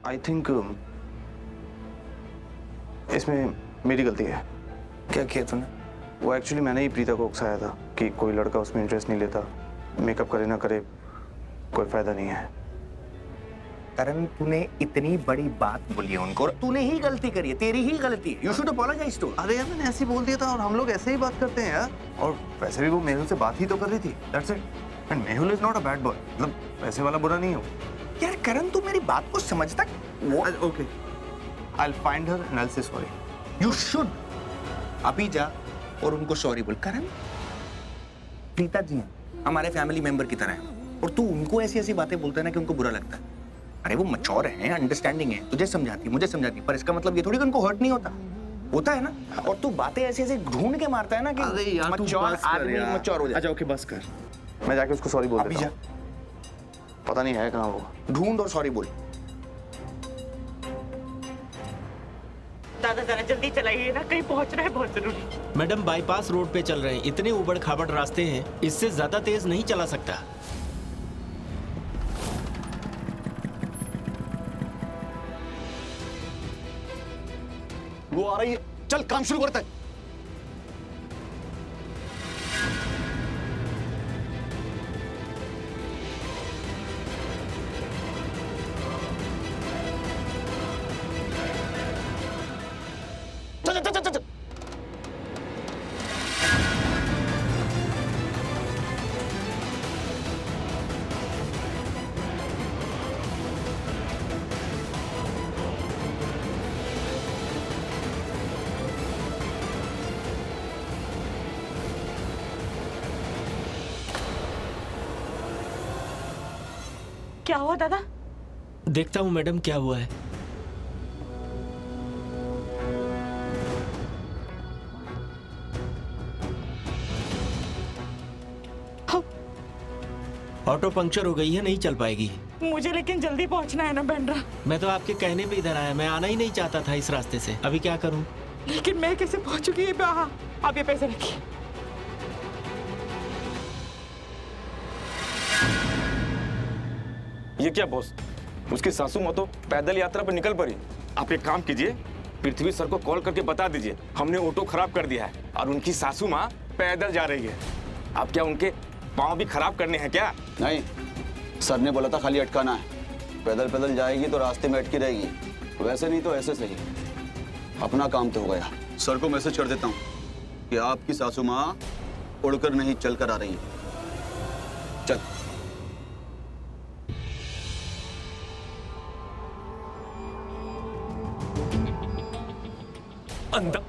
I think इसमें मेरी गलती है। क्या किया तूने? वो एक्चुअली मैंने ही प्रीता को उकसाया था कि कोई लड़का उसमें इंटरेस्ट नहीं लेता, मेकअप करे ना करे कोई फायदा नहीं है। करण, तूने इतनी बड़ी बात बोली है उनको और तूने ही गलती करी है, तेरी ही गलती है। You should apologise to. अरे यार मैंने ऐसे ही बोल दिया था और हम लोग ऐसे ही बात करते हैं यार। और वैसे भी वो मेहुल से बात ही तो कर रही थी, that's it. And Mehul is not a bad boy, मतलब वैसे वाला बुरा नहीं है वो। यार करण, तू मेरी बात को समझता? Okay, I will find her and I will say sorry. You should अभी जा और उनको सॉरी बोल। करण, प्रीता जी हैं हमारे फैमिली मेंबर की तरह हैं और तू उनको ऐसी ऐसी बातें बोलता है ना कि उनको बुरा लगता है। अरे वो मैच्योर है, अंडरस्टैंडिंग है, तुझे समझाती, मुझे समझाती, पर इसका मतलब ये थोड़ी कि उनको हर्ट नहीं होता है ना। और तू बातें ऐसे ऐसे ढूंढ के मारता है ना कि मैच्योर आदमी मैच्योर हो जाए। अच्छा ओके बस कर, मैं जाके उसको सॉरी बोल अभी देता जा, हूं। पता नहीं है कहाँ वो। ढूंढ और सॉरी बोल। दादा जरा जल्दी चलाइए ना, कहीं पहुंचना है बहुत जरूरी। मैडम बाईपास रोड पे चल रहे हैं, इतने उबड़ खाबड़ रास्ते हैं, इससे ज्यादा तेज नहीं चला सकता। वो आ रही है, चल काम शुरू करते हैं। चल चल चल चल चल। क्या हुआ दादा? देखता हूँ मैडम क्या हुआ है। ऑटो पंक्चर हो गई है, नहीं चल पाएगी। मुझे लेकिन जल्दी पहुंचना है ना बेंड्रा। मैं तो आपके कहने पे इधर आया, मैं आना ही नहीं चाहता था इस रास्ते से। अभी क्या करूं? लेकिन मैं कैसे पहुंचूंगी? हाँ, आप ये पैसे रखिए। ये क्या बॉस, उसकी सासू माँ तो पैदल यात्रा पर निकल पड़ी। आप एक काम कीजिए, पृथ्वी सर को कॉल करके बता दीजिए हमने ऑटो खराब कर दिया है और उनकी सासू माँ पैदल जा रही है। आप क्या उनके पाँव भी खराब करने हैं क्या? नहीं, सर ने बोला था खाली अटकाना है। पैदल पैदल जाएगी तो रास्ते में अटकी रहेगी, वैसे नहीं तो ऐसे सही। अपना काम तो हो गया। सर को मैसेज कर देता हूँ कि आपकी सासू माँ उड़कर नहीं चलकर आ रही है। चल। अंदर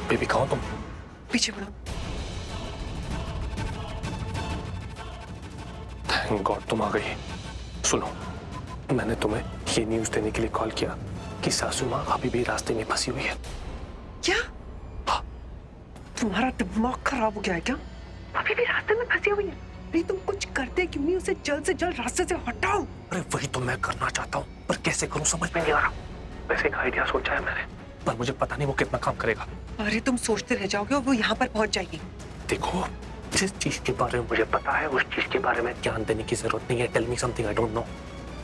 बेबी कहाँ तुम? पीछे बढ़ो। थैंक गॉड तुम आ गई। सुनो, मैंने तुम्हें ये न्यूज़ देने के लिए कॉल किया कि सासू माँ अभी भी रास्ते में फंसी हुई है। क्या? हाँ। तुम्हारा दिमाग खराब हो गया है क्या? अभी भी रास्ते में फंसी हुई है? नहीं, तुम कुछ करते क्यों नहीं? उसे जल्द से जल्द रास्ते से हटाओ। अरे वही तो मैं करना चाहता हूँ, पर कैसे करूँ समझ में नहीं आ रहा। वैसे एक आइडिया सोचा है मैंने, पर मुझे पता नहीं वो कितना काम करेगा। अरे तुम सोचते रह जाओगे और वो यहाँ पर पहुंच जाएगी। देखो, जिस चीज के बारे में मुझे पता है उस चीज के बारे में ध्यान देने की जरूरत नहीं है। Tell me something I don't know.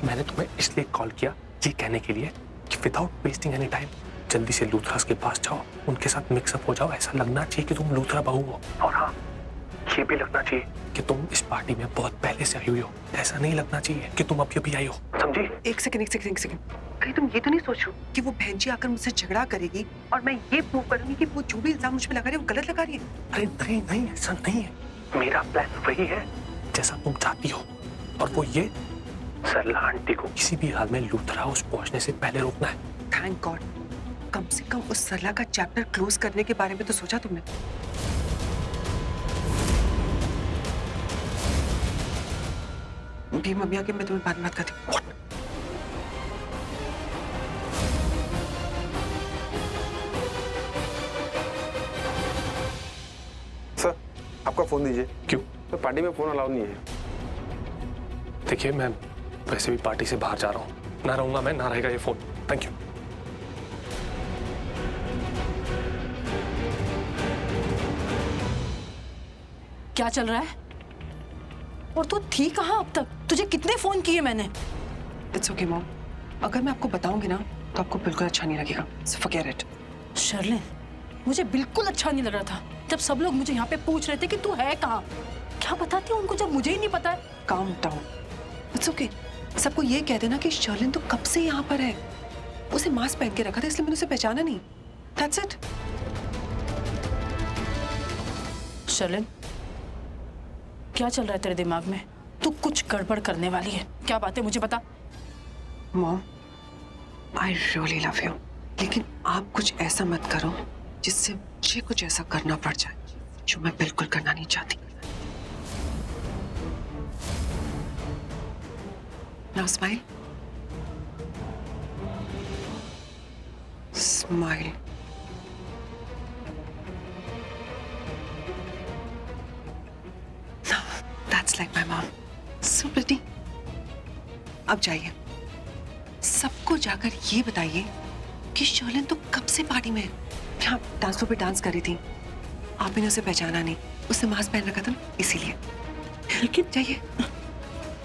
मैंने तुम्हें इसलिए कॉल किया ये कहने के लिए कि विदाउट वेस्टिंग एनी टाइम जल्दी से लूथरास के पास जाओ, उनके साथ मिक्सअप हो जाओ। ऐसा लगना चाहिए कि तुम लूथरा बहू हो, और हाँ, ये भी लगना चाहिए कि तुम इस पार्टी में बहुत पहले से आई हुई हो। ऐसा नहीं लगना चाहिए कि तुम अभी अभी आई हो, समझी? एक सेकंड। कहीं तुम ये तो नहीं सोच रहे हो कि वो बहन जी आकर मुझसे झगड़ा करेगी और मैं ये प्रूव करूंगी कि वो जो भी इल्जाम मुझ पे लगा रही है वो गलत लगा रही है? अरे नहीं नहीं, ऐसा नहीं है। मेरा प्लान वही है जैसा तुम चाहती हो, और वो ये सरला आंटी को किसी भी हाल में लूथरा हाउस पहुंचने से पहले रोकना है। थैंक गॉड, कम से कम उस सरला का चैप्टर क्लोज करने के बारे में तो सोचा तुमने। भी मम्मी आके मैं तुम्हें बात करती हूँ। सर आपका फोन दीजिए। क्यों? तो पार्टी में फोन अलाउ नहीं है। देखिए, मैं वैसे भी पार्टी से बाहर जा रहा हूँ, ना रहूंगा मैं, ना रहेगा ये फोन। Thank you. क्या चल रहा है? और तू थी कहाँ अब तक? तुझे कितने फोन किए मैंने? इट्स ओके मॉम, अगर मैं आपको बताऊंगी ना तो आपको बिल्कुल अच्छा नहीं लगेगा, सो फॉरगेट इट। शर्लिन, मुझे बिल्कुल अच्छा नहीं लग रहा था जब सब लोग मुझे यहाँ पे पूछ रहे थे कि तू है कहाँ। क्या बताती हूँ उनको जब मुझे ही नहीं पता है? Calm down, it's okay. सबको ये कह देना कि शर्लिन तो कब से यहाँ पर है, उसे मास्क पहन के रखा था इसलिए मैंने उसे पहचाना नहीं। That's it. शर्लिन, क्या चल रहा है तेरे दिमाग में? तू कुछ गड़बड़ करने वाली है। क्या बात है मुझे बता। Mom, I really love you, लेकिन आप कुछ ऐसा मत करो जिससे मुझे कुछ ऐसा करना पड़ जाए जो मैं बिल्कुल करना नहीं चाहती। Now smile. Smile. No, that's like my mom. So pretty. अब जाइए, सबको जाकर ये बताइए कि शर्लिन तो कब से पार्टी में है। यहाँ डांस फ्लोर पे डांस कर रही थी, आपने उसे पहचाना नहीं, उसने मास्क पहन रखा था ना, इसीलिए। लेकिन जाइए।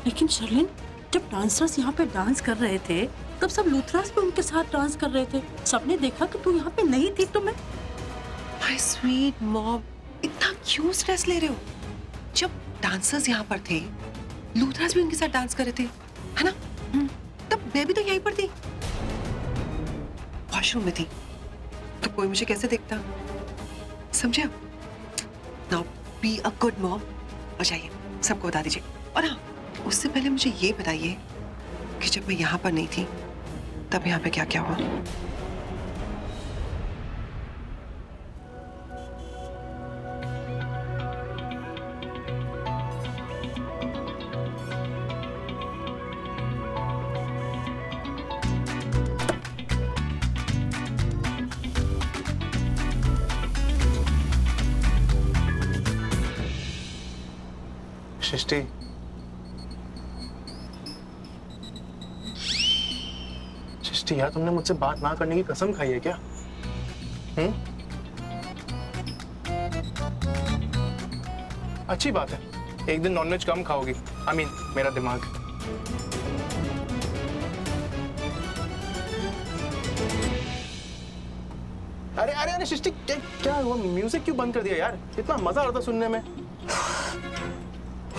लेकिन शर्लिन, जब डांसर्स यहाँ पे डांस कर रहे थे तब सब लूथरास भी उनके साथ डांस कर रहे थे। सबने देखा कि तू यहाँ पे नहीं थी तो मैं। माय स्वीट मॉम, इतना क्यों स्ट्रेस ले रहे हो? जब डांसर्स यहाँ पर थे, लूथरास भी उनके साथ डांस कर रहे थे, है ना? तब मैं भी तो यहीं पर थी, वॉशरूम में थी, तो कोई मुझे कैसे देखता? समझे आप? Now be a good mom और जाइए, सबको बता दीजिए। और हाँ, उससे पहले मुझे ये बताइए कि जब मैं यहाँ पर नहीं थी तब यहाँ पे क्या क्या हुआ? सृष्टि, सृष्टि यार, तुमने मुझसे बात ना करने की कसम खाई है क्या? अच्छी बात है, एक दिन नॉनवेज कम खाओगी। आई मीन मेरा दिमाग। अरे अरे अरे सृष्टि, क्या हुआ? म्यूजिक क्यों बंद कर दिया यार? इतना मजा आ रहा था सुनने में।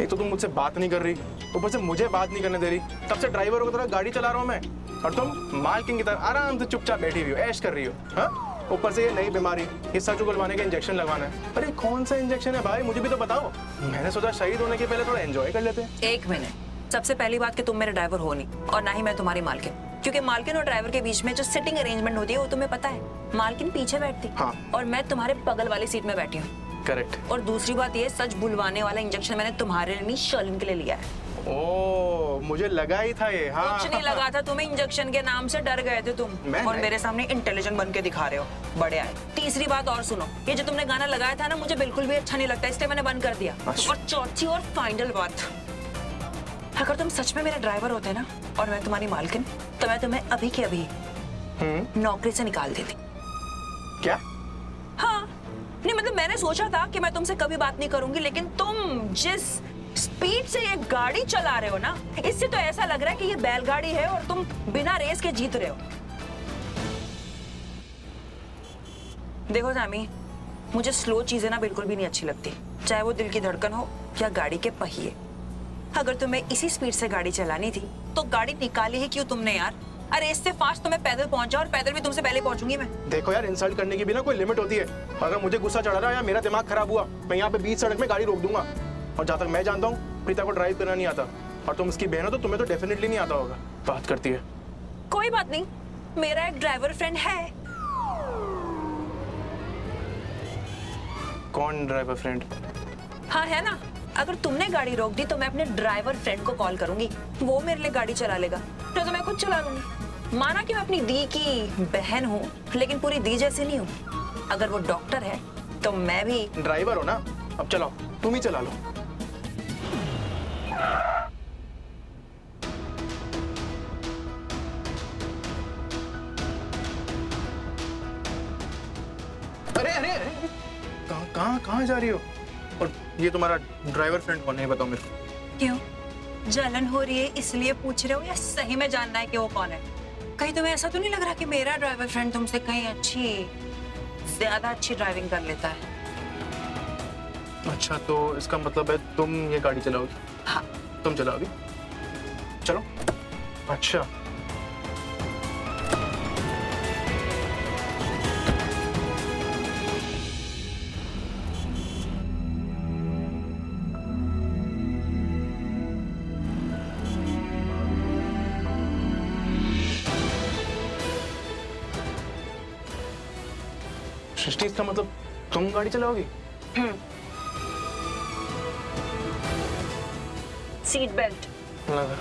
एक तो तुम मुझसे बात नहीं कर रही, ऊपर से मुझे बात नहीं करने दे रही। तब से ड्राइवर की तरह गाड़ी चला रहा हूँ मैं, और तुम मालकिन की तरह आराम से चुपचाप बैठी हुई हो, ऐश कर रही हो। हाँ, ऊपर से ये नई बीमारी, ये सच उगलवाने का इंजेक्शन लगवाना है। अरे कौन सा इंजेक्शन है भाई, मुझे भी तो बताओ। मैंने सोचा शहीद होने के पहले थोड़ा एंजॉय कर लेते हैं। एक मिनट, सबसे पहली बात कि तुम मेरे ड्राइवर हो नहीं, और ना ही मैं तुम्हारी मालकिन, क्योंकि मालकिन और ड्राइवर के बीच में जो सिटिंग अरेंजमेंट होती है वो तुम्हें पता है। मालकिन पीछे बैठती, हाँ, और मैं तुम्हारे बगल वाली सीट में बैठी हूँ। करेक्ट। और दूसरी बात ये, सच भुलवाने वाला इंजेक्शन मैंने तुम्हारे लिए नहीं, शर्लिन के लिए लिया है। ओ, मुझे लगा ही था ये। हाँ, कुछ नहीं लगा था तुम्हें, इंजेक्शन के नाम से डर गए थे तुम, और मेरे सामने इंटेलिजेंट बन के दिखा रहे हो, बड़े आए। तीसरी बात और सुनो, ये जो तुमने गाना लगाया था ना, मुझे बिल्कुल भी अच्छा नहीं लगता, इसलिए मैंने बंद कर दिया। और चौथी और फाइनल बात, अगर तुम सच में मेरे ड्राइवर होते ना और मैं तुम्हारी मालकिन, तो मैं तुम्हें अभी के अभी नौकरी से निकाल देती। क्या? हाँ, नहीं मतलब मैंने सोचा था कि मैं तुमसे कभी बात नहीं करूंगी, लेकिन तुम जिस स्पीड से ये गाड़ी चला रहे हो ना, इससे तो ऐसा लग रहा है कि ये बैलगाड़ी है और तुम बिना रेस के जीत रहे हो। देखो जामी, मुझे स्लो चीजें ना बिल्कुल भी नहीं अच्छी लगती, चाहे वो दिल की धड़कन हो या गाड़ी के पहिए। अगर तुम्हें इसी स्पीड से गाड़ी चलानी थी तो गाड़ी निकाली ही क्यों तुमने यार? अरे इससे फास्ट तो मैं पैदल पहुंचा, और पैदल भी तुमसे पहले पहुंचूंगी मैं। देखो यार, इंसल्ट करने की भी ना कोई लिमिट होती है। अगर मुझे गुस्सा चढ़ा रहा है या मेरा दिमाग खराब हुआ, मैं यहाँ पे बीच सड़क में गाड़ी रोक दूंगा। और जहाँ तक मैं जानता हूँ, प्रीता को ड्राइव करना नहीं आता, और तुम उसकी बहन हो तो तुम्हें तो डेफिनेटली नहीं आता होगा। बात करती है। कोई बात नहीं, मेरा एक ड्राइवर फ्रेंड है। कौन ड्राइवर फ्रेंड? हाँ है ना, अगर तुमने गाड़ी रोक दी तो मैं अपने ड्राइवर फ्रेंड को कॉल करूंगी, वो मेरे लिए गाड़ी चला लेगा, तो मैं खुद चला लूंगी। माना कि मैं अपनी दी की बहन हूँ, लेकिन पूरी दी जैसी नहीं हूँ। अगर वो डॉक्टर है तो मैं भी ड्राइवर हो ना। अब चलाओ, तुम ही चला लो। अरे अरे कहाँ जा रही हो? और ये तुम्हारा ड्राइवर फ्रेंड कौन है, बताओ मेरे को। क्यों जलन हो रही है इसलिए पूछ रहे हो या सही में जानना है कि वो कौन है? कहीं तुम्हें ऐसा तो नहीं लग रहा कि मेरा ड्राइवर फ्रेंड तुमसे कहीं ज्यादा अच्छी ड्राइविंग कर लेता है? अच्छा, तो इसका मतलब है तुम ये गाड़ी चलाओगी? हाँ। तुम चलाओगी? चलो। अच्छा, सृष्टि, इसका मतलब तुम गाड़ी चलाओगी? सीट बेल्ट लगा।